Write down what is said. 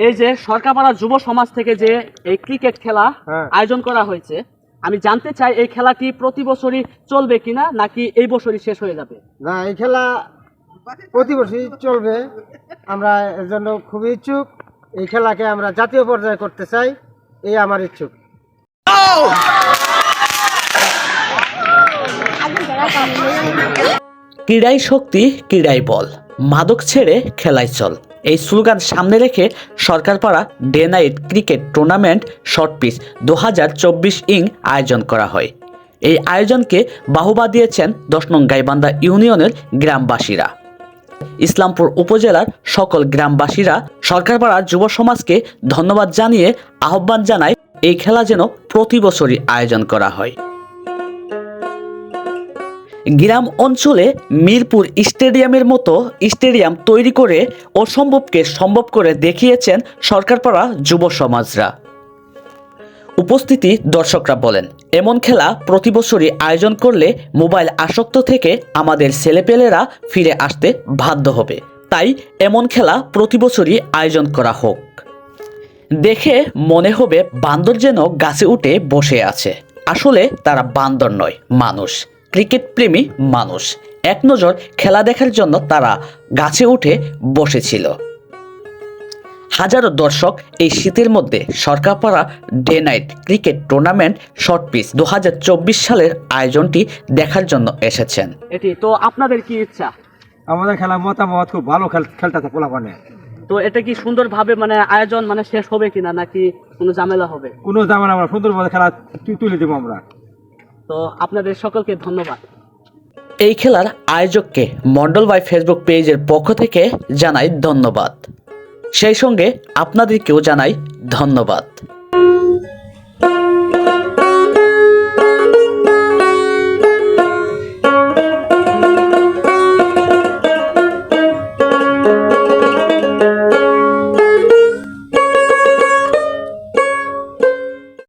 এই যে সরকারপাড়া যুব সমাজ থেকে যে এই ক্রিকেট খেলা আয়োজন করা হয়েছে, আমি জানতে চাই এই খেলাটি প্রতি বছরই চলবে কিনা নাকি এই বছরই শেষ হয়ে যাবে? না, এই খেলা প্রতি বছরই চলবে। আমরা এর জন্য খুবই ইচ্ছুক। এই খেলাকে আমরা জাতীয় পর্যায়ে করতে চাই, এই আমার ইচ্ছুক। ক্রীড়াই শক্তি, ক্রীড়াই বল, মাদক ছেড়ে খেলায় চল, এই স্লোগান সামনে রেখে Sarkarpara day night cricket tournament short pitch 2024 আয়োজন করা হয়। এই আয়োজনকে বাহবা দিয়েছেন 10 নং গাইবান্ধা ইউনিয়নের গ্রামবাসীরা। ইসলামপুর উপজেলার সকল গ্রামবাসীরা সরকারপাড়ার যুব সমাজকে ধন্যবাদ জানিয়ে আহ্বান জানায় এই খেলা যেন প্রতি বছরই আয়োজন করা হয়। গ্রাম অঞ্চলে মিরপুর স্টেডিয়ামের মতো স্টেডিয়াম তৈরি করে অসম্ভবকে সম্ভব করে দেখিয়েছেন সরকারপাড়া যুব সমাজরা। উপস্থিতি দর্শকরা বলেন, এমন খেলা প্রতি বছরই আয়োজন করলে মোবাইল আসক্ত থেকে আমাদের ছেলেপেলেরা ফিরে আসতে বাধ্য হবে। তাই এমন খেলা প্রতি বছরই আয়োজন করা হোক। দেখে মনে হবে বান্দর যেন গাছে উঠে বসে আছে, আসলে তারা বান্দর নয়, মানুষ, ক্রিকেট প্রেমী মানুষ। এক নজর খেলা দেখার জন্য তারা গাছে উঠে বসেছিল। হাজারো দর্শক এই শীতের মধ্যে Sarkarpara day night cricket tournament short pitch 2024 সালের আয়োজনটি দেখার জন্য এসেছেন। এটি তো আপনাদের কি ইচ্ছা? আমাদের খেলা মতামত খুব ভালো খেলতেছে পোলাপানে। তো এটা কি সুন্দরভাবে আয়োজন শেষ হবে কিনা নাকি কোনো ঝামেলা হবে? কোনো ঝামেলা, আমরা সুন্দরভাবে খেলা তুলে দেবো আমরা। তো আপনাদের সকলকে ধন্যবাদ। এই খেলার আয়োজককে মন্ডল ভাই ফেসবুক পেজের পক্ষ থেকে জানাই ধন্যবাদ। সেই সঙ্গে আপনাদেরকেও জানাই ধন্যবাদ।